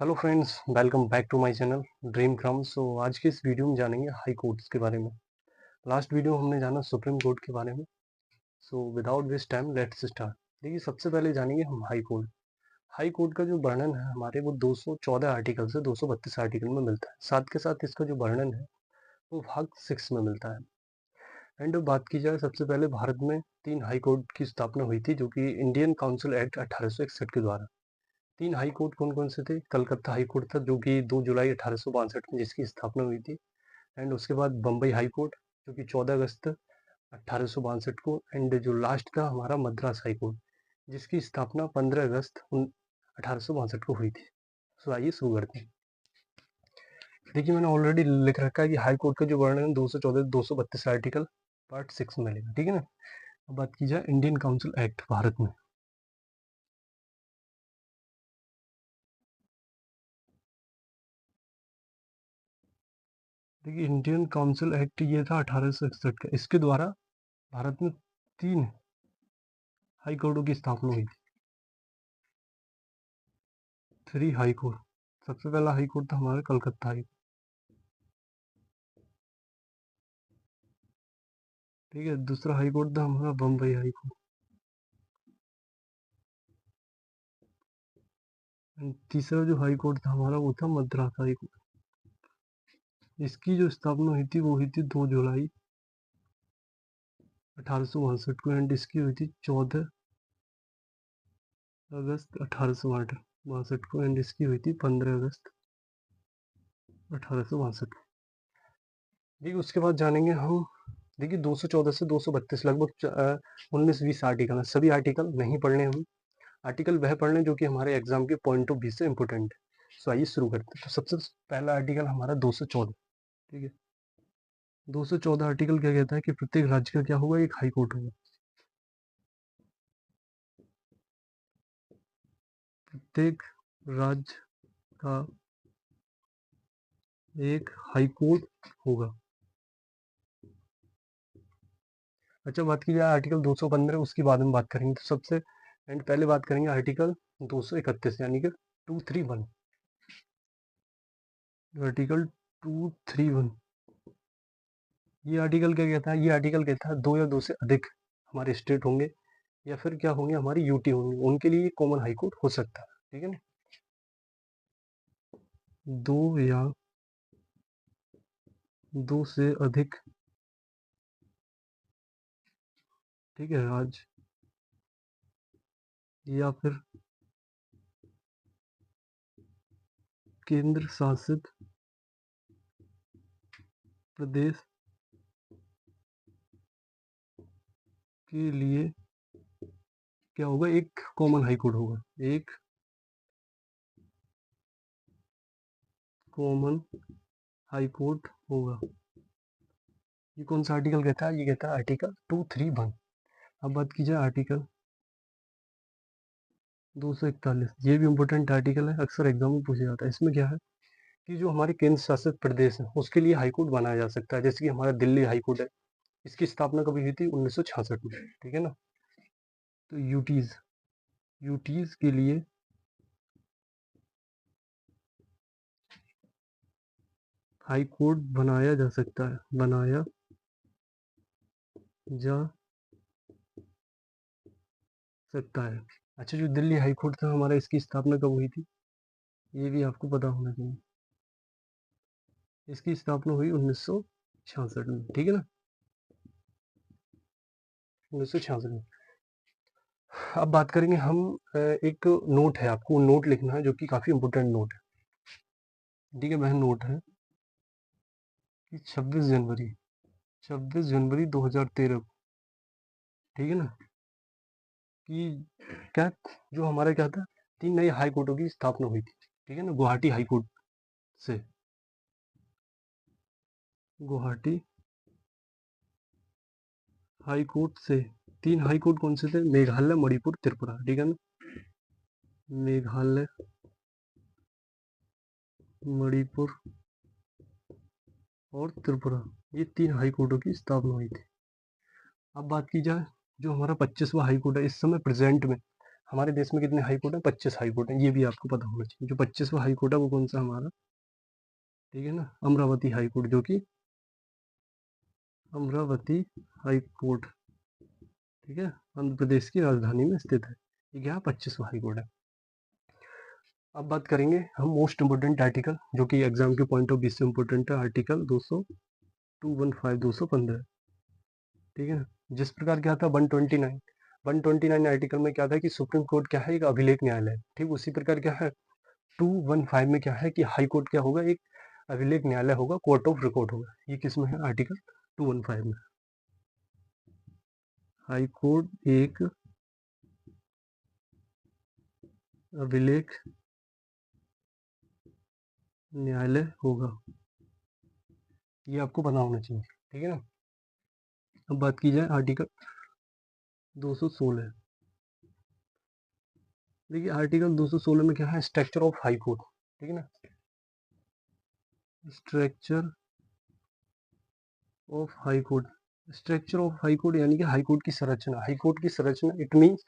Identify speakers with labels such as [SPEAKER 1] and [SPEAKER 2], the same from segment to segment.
[SPEAKER 1] Hello friends, welcome back to my channel dream क्रम। So आज के इस वीडियो में जानेंगे हाई कोर्ट्स के बारे में। लास्ट वीडियो हमने जाना सुप्रीम कोर्ट के बारे में। So without waste time let's start. देखिए, सबसे पहले जानेंगे हम हाई कोर्ट। हाई कोर्ट का जो वर्णन है हमारे वो 214 आर्टिकल से 232 आर्टिकल में मिलता है। साथ के साथ इसका जो वर्णन है वो भाग 6 में मिलता है। एंड बात की जाए, सबसे पहले भारत में 3 हाई कोर्ट की स्थापना हुई थी, जो कि इंडियन काउंसिल एक्ट 1861 के द्वारा। 3 हाई कोर्ट कौन-कौन से थे? कलकत्ता हाई कोर्ट था, जो कि 2 जुलाई 1862 में जिसकी स्थापना हुई थी। एंड उसके बाद बम्बई हाई कोर्ट, जो कि 14 अगस्त 1862 को। एंड जो लास्ट था हमारा मद्रास हाई कोर्ट, जिसकी स्थापना 15 अगस्त 1862 को हुई थी। सो आइए शुरू करते हैं। देखिए, मैंने ऑलरेडी लिख रखा है कि हाई कोर्ट का जो वर्णन 214 232 आर्टिकल पार्ट 6 में मिलेगा, ठीक है ना। अब बात की जाए इंडियन काउंसिल एक्ट भारत में। देखिए, इंडियन काउंसिल एक्ट ये था 1861 का। इसके द्वारा भारत में 3 हाई कोर्टों की स्थापना हुई थी। 3 हाई कोर्ट। सबसे पहला हाई कोर्ट था हमारा कलकत्ता हाई, ठीक है। दूसरा हाई कोर्ट था हमारा बम्बई हाई कोर्ट। एंड तीसरा जो हाई कोर्ट था हमारा वो था मद्रास हाई कोर्ट। इसकी जो स्थापना हुई थी वो हुई थी 2 जुलाई 1862 को। एंड इसकी हुई थी 14 अगस्त 1862 को। एंड इसकी हुई थी 15 अगस्त 1862। देखिए, उसके बाद जानेंगे हम। देखिए, 214 से 232 लगभग 19-20 आर्टिकल हैं। सभी आर्टिकल नहीं पढ़ने हम। आर्टिकल वह पढ़ लें जो कि हमारे एग्जाम के पॉइंट ऑफ व्यू से इम्पोर्टेंट है। सो आइए शुरू करते हैं। तो सबसे पहला आर्टिकल हमारा 214, ठीक है। 214 आर्टिकल क्या कहता है कि प्रत्येक राज्य का क्या होगा, एक हाई कोर्ट होगा। प्रत्येक राज्य का एक हाई कोर्ट होगा। अच्छा, बात की जाए आर्टिकल 215, उसकी बाद में बात करेंगे। तो सबसे एंड पहले बात करेंगे आर्टिकल 231, यानी कि 231। आर्टिकल 231, ये आर्टिकल क्या कहता है? ये आर्टिकल कहता है 2 या 2 से अधिक हमारे स्टेट होंगे या फिर क्या होंगे, हमारी यूटी होंगी, उनके लिए कॉमन हाई कोर्ट हो सकता है, ठीक है ना। 2 या 2 से अधिक, ठीक है, राज्य या फिर केंद्र शासित प्रदेश के लिए क्या होगा, एक कॉमन हाई कोर्ट होगा। एक कॉमन हाई कोर्ट होगा। ये कौन सा आर्टिकल कहता है? ये कहता है आर्टिकल 231। अब बात की जाए आर्टिकल 241। ये भी इम्पोर्टेंट आर्टिकल है, अक्सर एग्जाम में पूछा जाता है। इसमें क्या है कि जो हमारे केंद्र शासित प्रदेश है उसके लिए हाई कोर्ट बनाया जा सकता है। जैसे कि हमारा दिल्ली हाई कोर्ट है, इसकी स्थापना कभी हुई थी? 1966 में, ठीक है ना। तो यूटीज यूटीज के लिए हाई कोर्ट बनाया जा सकता है, बनाया जा सकता है। अच्छा, जो दिल्ली हाई कोर्ट था हमारा, इसकी स्थापना कब हुई थी? ये भी आपको पता होना चाहिए। इसकी स्थापना हुई 1966 में, ठीक है ना, 1966 में। अब बात करेंगे हम, एक नोट है, आपको नोट लिखना है जो कि काफ़ी इम्पोर्टेंट नोट है, ठीक है। वह नोट है कि 26 जनवरी 2013 को, ठीक है ना, कि क्या, जो हमारा क्या था, 3 नए हाई कोर्टों की स्थापना हुई थी, ठीक है ना। गुवाहाटी हाई कोर्ट से, गुवाहाटी हाई कोर्ट से 3 हाई कोर्ट कौन से थे? मेघालय, मणिपुर, त्रिपुरा, ठीक है ना। मेघालय, मणिपुर और त्रिपुरा, ये 3 हाई कोर्टों की स्थापना हुई थी। अब बात की जाए, जो हमारा 25वां हाई कोर्ट है इस समय प्रेजेंट में हमारे देश में कितने हाई कोर्ट है? 25 हाई कोर्ट है, ये भी आपको पता होना चाहिए। जो 25वां हाई कोर्ट है वो कौन सा हमारा, ठीक है ना, अमरावती हाई कोर्ट, जो कि अमरावती हाई कोर्ट, ठीक है, आंध्र प्रदेश की राजधानी में स्थित है। ये क्या 25वां हाई कोर्ट है। अब बात करेंगे हम मोस्ट इम्पोर्टेंट आर्टिकल, जो कि एग्जाम के पॉइंट ऑफ व्यू से इम्पोर्टेंट है, आर्टिकल 215, ठीक है ना। जिस प्रकार क्या था 129 आर्टिकल में क्या था कि सुप्रीम कोर्ट क्या है, एक अभिलेख न्यायालय, ठीक। उसी प्रकार क्या है 215 में क्या है कि हाई कोर्ट क्या होगा, एक अभिलेख न्यायालय होगा, कोर्ट ऑफ रिकॉर्ड होगा। ये किसमें है? आर्टिकल 215 में। हाई कोर्ट एक अभिलेख न्यायालय होगा, ये आपको पता होना चाहिए, ठीक है ना। अब बात की जाए आर्टिकल 216। देखिए आर्टिकल 216 में क्या है, स्ट्रक्चर ऑफ हाई कोर्ट, ठीक है ना, structure of high court. Structure of high court यानी कि हाई कोर्ट की संरचना। हाई कोर्ट की संरचना इट मीन्स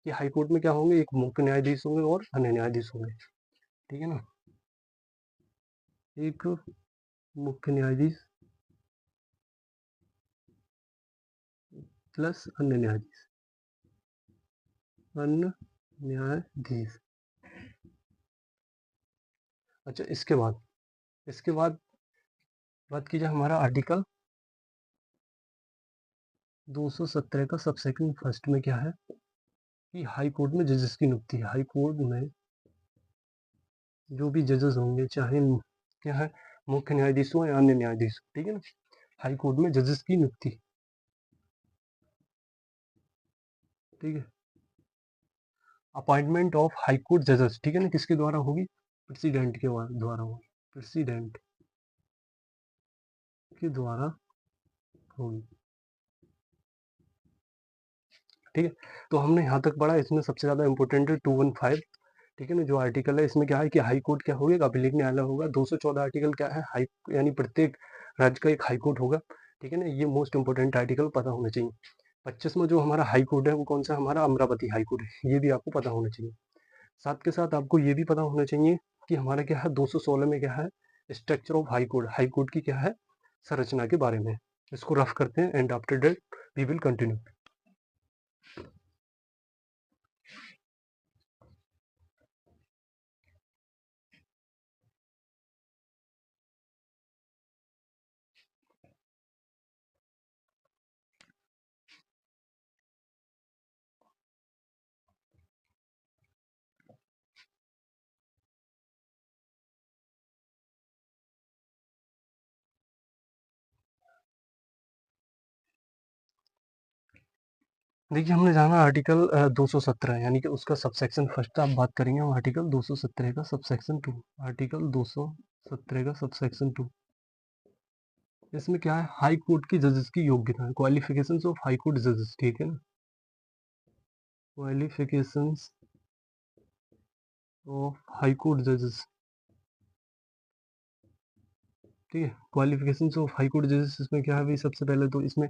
[SPEAKER 1] कि हाई कोर्ट में क्या होंगे, एक मुख्य न्यायाधीश होंगे और अन्य न्यायाधीश होंगे, ठीक है ना। एक मुख्य न्यायाधीश प्लस अन्य न्यायाधीश, अन्य न्यायाधीश। अच्छा, इसके बाद बात की जाए हमारा आर्टिकल 217 का सबसेक्शन फर्स्ट में क्या है कि हाई कोर्ट में जजेस की नियुक्ति है। हाई कोर्ट में जो भी जजेस होंगे, चाहे क्या है मुख्य न्यायाधीश हो या अन्य न्यायाधीश हो, ठीक है ना, हाई कोर्ट में जजेस की नियुक्ति, ठीक है। अपॉइंटमेंट ऑफ हाई कोर्ट जजेस, ठीक है ना, किसके द्वारा होगी? प्रेसिडेंट के द्वारा होगी, प्रेसिडेंट के द्वारा होगी, ठीक है। तो हमने यहाँ तक पढ़ा, इसमें सबसे ज्यादा इंपॉर्टेंट है 215, ठीक है ना, जो आर्टिकल है इसमें क्या है कि हाई कोर्ट क्या होगा, एक अभिलेख न्यायालय होगा। 214 आर्टिकल क्या है, हाई यानी प्रत्येक राज्य का एक हाई कोर्ट होगा, ठीक है ना। ये मोस्ट इंपोर्टेंट आर्टिकल पता होना चाहिए। 25 में जो हमारा हाई कोर्ट है वो कौन सा, हमारा अमरावती हाई कोर्ट है, ये भी आपको पता होना चाहिए। साथ के साथ आपको ये भी पता होना चाहिए कि हमारा क्या है 216 में क्या है, structure of high court, high court की क्या है संरचना के बारे में। इसको रफ करते हैं and after that we will continue. देखिए हमने जाना आर्टिकल 217 यानी कि उसका सबसेक्शन फर्स्ट आप बात करेंगे हम आर्टिकल 217 का सबसेक्शन 2। आर्टिकल 217 का सबसेक्शन 2, इसमें क्या है, हाई कोर्ट की जजेस की योग्यता, क्वालिफिकेशंस ऑफ हाई कोर्ट जजेस, ठीक है ना, क्वालिफिकेशंस ऑफ हाई कोर्ट जजेस, ठीक है। क्वालिफिकेशंस ऑफ हाई कोर्ट जजेस इसमें क्या है भाई, सबसे पहले तो इसमें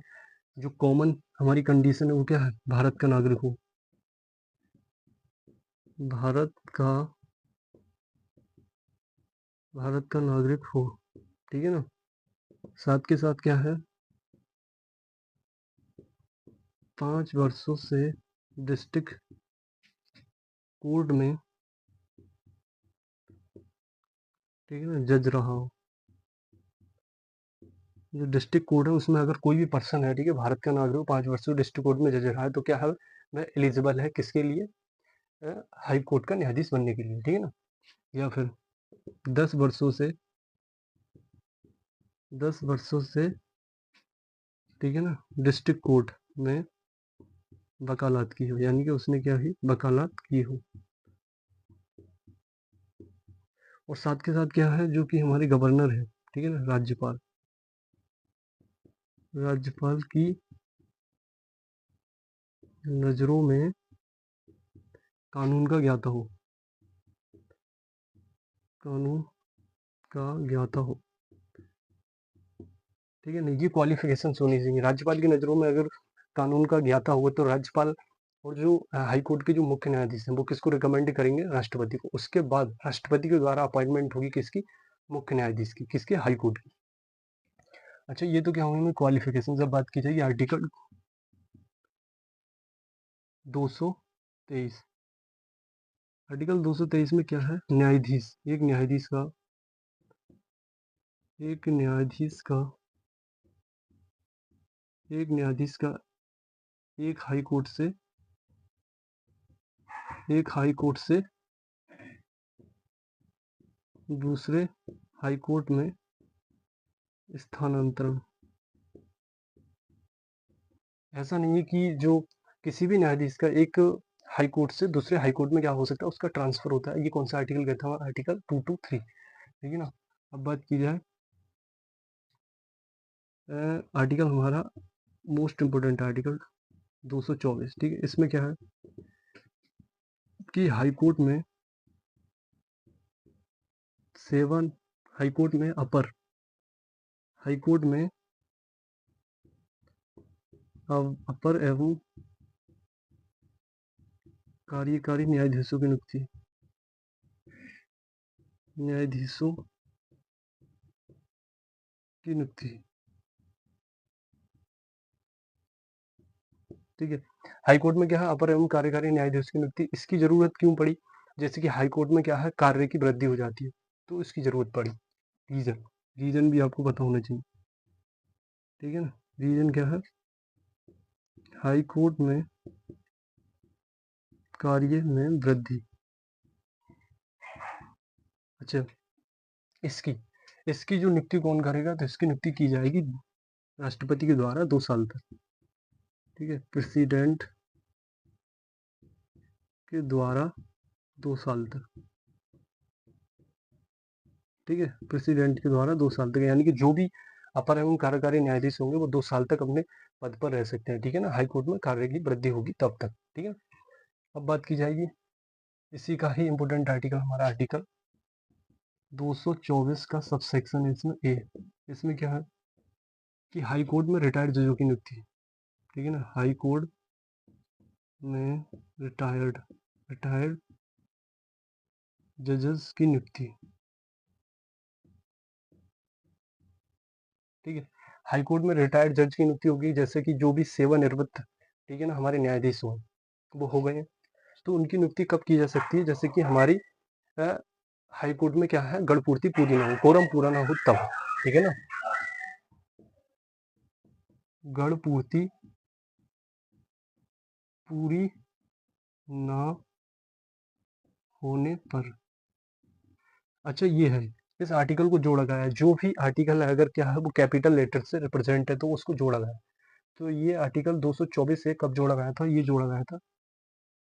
[SPEAKER 1] जो कॉमन हमारी कंडीशन है वो क्या है, भारत का नागरिक हो, भारत का भारत का नागरिक हो, ठीक है ना। साथ के साथ क्या है, 5 वर्षों से डिस्ट्रिक्ट कोर्ट में, ठीक है ना, जज रहा हो। जो डिस्ट्रिक्ट कोर्ट है उसमें अगर कोई भी पर्सन है, ठीक है, भारत का नागरिक हो, 5 वर्ष से डिस्ट्रिक्ट कोर्ट में जज रहा है, तो क्या है, वह एलिजिबल है किसके लिए, हाई कोर्ट का न्यायाधीश बनने के लिए, ठीक है ना। या फिर 10 वर्षों से 10 वर्षों से, ठीक है ना, डिस्ट्रिक्ट कोर्ट में वकालत की हो, यानी कि उसने क्या की, वकालत की हो। और साथ के साथ क्या है, जो कि हमारे गवर्नर है, ठीक है ना, राज्यपाल, राज्यपाल की नजरों में कानून का ज्ञाता हो, कानून का ज्ञाता हो, ठीक है ना। ये क्वालिफिकेशन होनी चाहिए। राज्यपाल की नज़रों में अगर कानून का ज्ञाता होगा तो राज्यपाल और जो हाई कोर्ट के जो मुख्य न्यायाधीश हैं वो किसको रिकमेंड करेंगे, राष्ट्रपति को। उसके बाद राष्ट्रपति के द्वारा अपॉइंटमेंट होगी किसकी, मुख्य न्यायाधीश की, किसके, हाई कोर्ट की। अच्छा, ये तो क्या होंगे क्वालिफिकेशन। जब बात की जाएगी आर्टिकल 223, आर्टिकल 223 में क्या है, न्यायाधीश, एक न्यायाधीश का एक हाई कोर्ट से दूसरे हाई कोर्ट में स्थानांतरण। ऐसा नहीं है कि जो किसी भी न्यायाधीश का एक हाई कोर्ट से दूसरे हाई कोर्ट में क्या हो सकता है, उसका ट्रांसफर होता है। ये कौन सा आर्टिकल कहता है, आर्टिकल 223, ठीक है ना। अब बात की जाए आर्टिकल हमारा मोस्ट इम्पोर्टेंट आर्टिकल 224, ठीक है। इसमें क्या है कि हाई कोर्ट में अपर एवं कार्यकारी न्यायाधीशों की नियुक्ति, ठीक है। हाई कोर्ट में क्या है, अपर एवं कार्यकारी न्यायाधीश की नियुक्ति। इसकी जरूरत क्यों पड़ी, जैसे कि हाई कोर्ट में क्या है, कार्य की वृद्धि हो जाती है, तो इसकी जरूरत पड़ी। रीजन भी आपको पता होना चाहिए, ठीक है ना। रीजन क्या है, हाई कोर्ट में कार्य में वृद्धि। अच्छा, इसकी जो नियुक्ति कौन करेगा, तो इसकी नियुक्ति की जाएगी राष्ट्रपति के द्वारा 2 साल तक, ठीक है। प्रेसिडेंट के द्वारा 2 साल तक, ठीक है। प्रेसिडेंट के द्वारा 2 साल तक, यानी कि जो भी अपर एवं कार्यकारी न्यायाधीश होंगे वो 2 साल तक अपने पद पर रह सकते हैं, ठीक है ना। हाई कोर्ट में कार्य की वृद्धि होगी तब तक, ठीक है। अब बात की जाएगी इसी का ही इम्पोर्टेंट आर्टिकल, हमारा आर्टिकल 224 का सब सेक्शन है इसमें ए। इसमें क्या है कि हाई कोर्ट में रिटायर्ड जजों की नियुक्ति, ठीक है ना। हाई कोर्ट में रिटायर्ड जजेस की नियुक्ति, ठीक है। हाई कोर्ट में रिटायर्ड जज की नियुक्ति होगी, जैसे कि जो भी सेवानिवृत्त, ठीक है ना, हमारे न्यायाधीश हो, वो हो गए हैं, तो उनकी नियुक्ति कब की जा सकती है, जैसे कि हमारी हाई कोर्ट में क्या है, गणपूर्ति पूरी ना हो, कोरम पूरा ना हो तब, ठीक है ना। गणपूर्ति पूरी ना होने पर। अच्छा, ये है, इस आर्टिकल को जोड़ा गया है। जो भी आर्टिकल है अगर क्या है वो कैपिटल लेटर से रिप्रेजेंट है तो उसको जोड़ा गया है। तो ये आर्टिकल 224 से कब जोड़ा गया था, ये जोड़ा गया था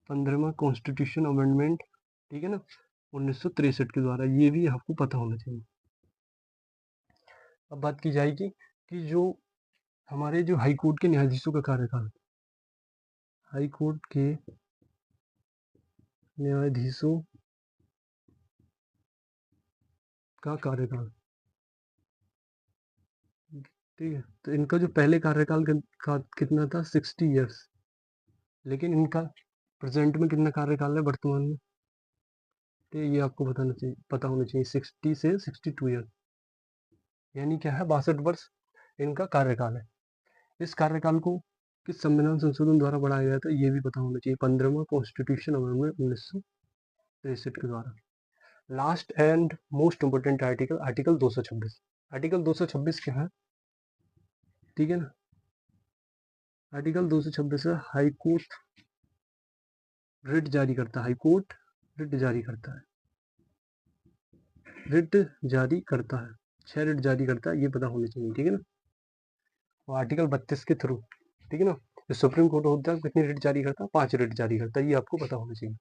[SPEAKER 1] 15वां कॉन्स्टिट्यूशन अमेंडमेंट, ठीक है ना, 1963 के द्वारा। ये भी आपको पता होना चाहिए। अब बात की जाएगी कि जो हमारे जो हाई कोर्ट के न्यायाधीशों का कार्यकाल, हाई कोर्ट के न्यायाधीशों का कार्यकाल, ठीक है। तो इनका जो पहले कार्यकाल का कितना था, 60 ईयर्स, लेकिन इनका प्रेजेंट में कितना कार्यकाल है वर्तमान में, तो ये आपको पता होना चाहिए 60 से 62 ईयर, यानी क्या है 62 वर्ष इनका कार्यकाल है। इस कार्यकाल को किस संविधान संशोधन द्वारा बढ़ाया गया था, ये भी पता होना चाहिए, 15वां कॉन्स्टिट्यूशन अमेंडमेंट 1963 के द्वारा। Last and most important article, article 226। Article 226 क्या है, ठीक है ना। आर्टिकल 226 है, हाई कोर्ट रिट जारी करता है, हाई कोर्ट रिट जारी करता है, 6 रिट जारी करता है, ये पता होना चाहिए, ठीक है ना। और आर्टिकल 32 के थ्रू, ठीक है ना, जो सुप्रीम कोर्ट होता है कितनी रिट जारी करता है, 5 रिट जारी करता है, ये आपको पता होना चाहिए।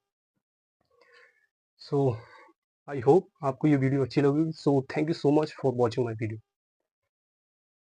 [SPEAKER 1] सो आई होप आपको ये वीडियो अच्छी लगी। So thank you so much for watching my video.